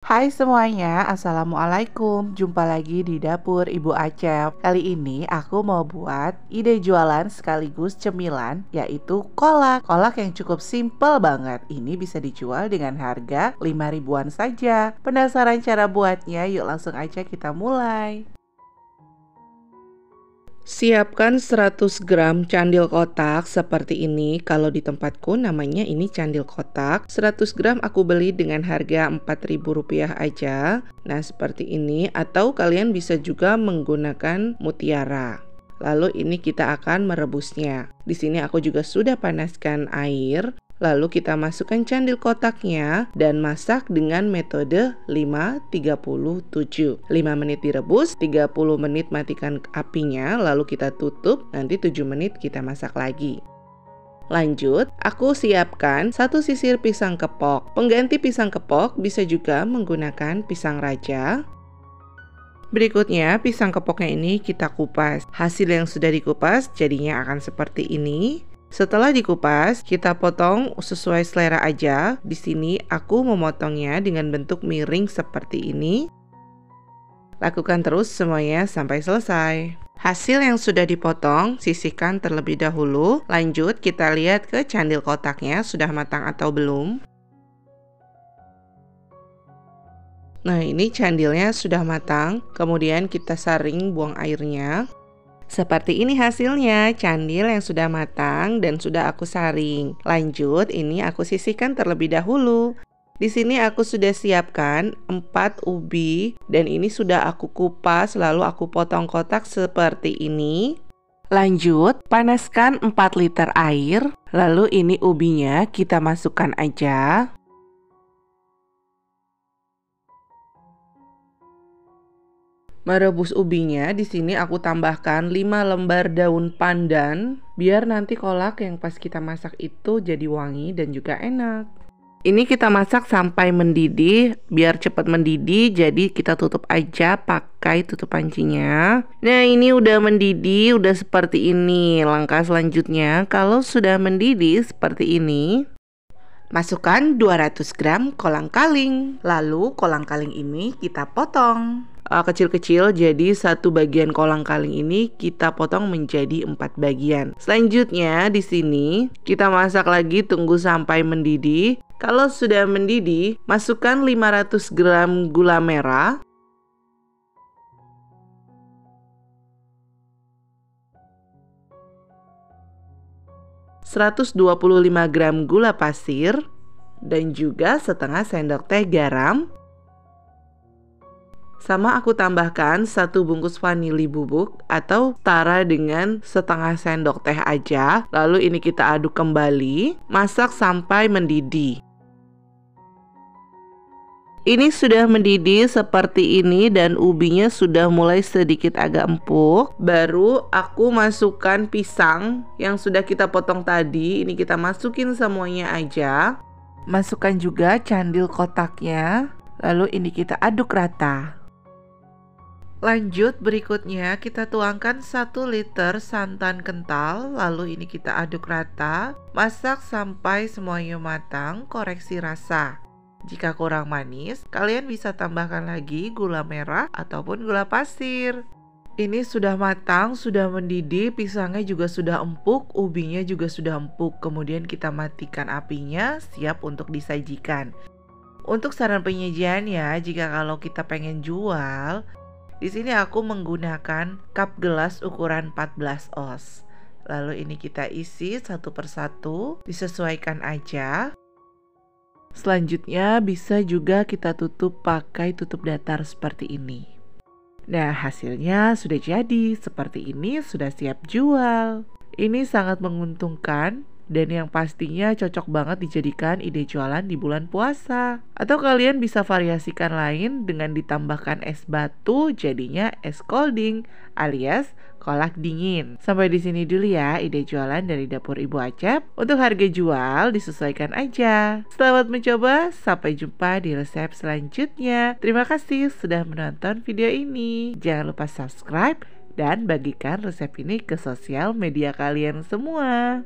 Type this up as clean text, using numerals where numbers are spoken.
Hai semuanya, Assalamualaikum. Jumpa lagi di dapur Ibu Acep. Kali ini aku mau buat ide jualan sekaligus cemilan, yaitu kolak. Kolak yang cukup simple banget. Ini bisa dijual dengan harga 5 ribuan saja. Penasaran cara buatnya? Yuk langsung aja kita mulai. Siapkan 100 gram candil kotak seperti ini. Kalau di tempatku namanya ini candil kotak. 100 gram aku beli dengan harga Rp4.000 aja. Nah, seperti ini, atau kalian bisa juga menggunakan mutiara. Lalu ini kita akan merebusnya. Di sini aku juga sudah panaskan air. Lalu kita masukkan candil kotaknya dan masak dengan metode 5-37. 5 menit direbus, 30 menit matikan apinya, lalu kita tutup, nanti 7 menit kita masak lagi. Lanjut, aku siapkan 1 sisir pisang kepok. Pengganti pisang kepok bisa juga menggunakan pisang raja. Berikutnya, pisang kepoknya ini kita kupas. Hasil yang sudah dikupas jadinya akan seperti ini. Setelah dikupas, kita potong sesuai selera aja. Di sini aku memotongnya dengan bentuk miring seperti ini. Lakukan terus semuanya sampai selesai. Hasil yang sudah dipotong, sisihkan terlebih dahulu. Lanjut, kita lihat ke candil kotaknya sudah matang atau belum. Nah, ini candilnya sudah matang. Kemudian kita saring buang airnya. Seperti ini hasilnya, candil yang sudah matang dan sudah aku saring. Lanjut, ini aku sisihkan terlebih dahulu. Di sini aku sudah siapkan 4 ubi dan ini sudah aku kupas lalu aku potong kotak seperti ini. Lanjut, panaskan 4 liter air. Lalu ini ubinya kita masukkan aja. Merebus ubinya, di sini aku tambahkan 5 lembar daun pandan biar nanti kolak yang pas kita masak itu jadi wangi dan juga enak. Ini kita masak sampai mendidih, biar cepat mendidih, jadi kita tutup aja pakai tutup pancinya. Nah, ini udah mendidih, udah seperti ini. Langkah selanjutnya, kalau sudah mendidih seperti ini, masukkan 200 gram kolang-kaling. Lalu kolang-kaling ini kita potong kecil-kecil, jadi satu bagian kolang-kaling ini kita potong menjadi 4 bagian. Selanjutnya di sini kita masak lagi, tunggu sampai mendidih. Kalau sudah mendidih, masukkan 500 gram gula merah. ...125 gram gula pasir dan juga setengah sendok teh garam. Sama aku tambahkan 1 bungkus vanili bubuk atau setara dengan setengah sendok teh aja. Lalu ini kita aduk kembali, masak sampai mendidih. Ini sudah mendidih seperti ini dan ubinya sudah mulai sedikit agak empuk. Baru aku masukkan pisang yang sudah kita potong tadi. Ini kita masukin semuanya aja. Masukkan juga candil kotaknya. Lalu ini kita aduk rata. Lanjut, berikutnya kita tuangkan 1 liter santan kental. Lalu ini kita aduk rata. Masak sampai semuanya matang, koreksi rasa. Jika kurang manis, kalian bisa tambahkan lagi gula merah ataupun gula pasir. Ini sudah matang, sudah mendidih, pisangnya juga sudah empuk, ubinya juga sudah empuk. Kemudian kita matikan apinya, siap untuk disajikan. Untuk saran penyajiannya, jika kalau kita pengen jual, di sini aku menggunakan cup gelas ukuran 14 oz. Lalu ini kita isi satu persatu, disesuaikan aja. Selanjutnya bisa juga kita tutup pakai tutup datar seperti ini. Nah, hasilnya sudah jadi seperti ini, sudah siap jual. Ini sangat menguntungkan dan yang pastinya cocok banget dijadikan ide jualan di bulan puasa. Atau kalian bisa variasikan lain dengan ditambahkan es batu, jadinya es colding alias kolak dingin. Sampai di sini dulu ya ide jualan dari dapur Ibu Acep. Untuk harga jual disesuaikan aja. Selamat mencoba, sampai jumpa di resep selanjutnya. Terima kasih sudah menonton video ini. Jangan lupa subscribe dan bagikan resep ini ke sosial media kalian semua.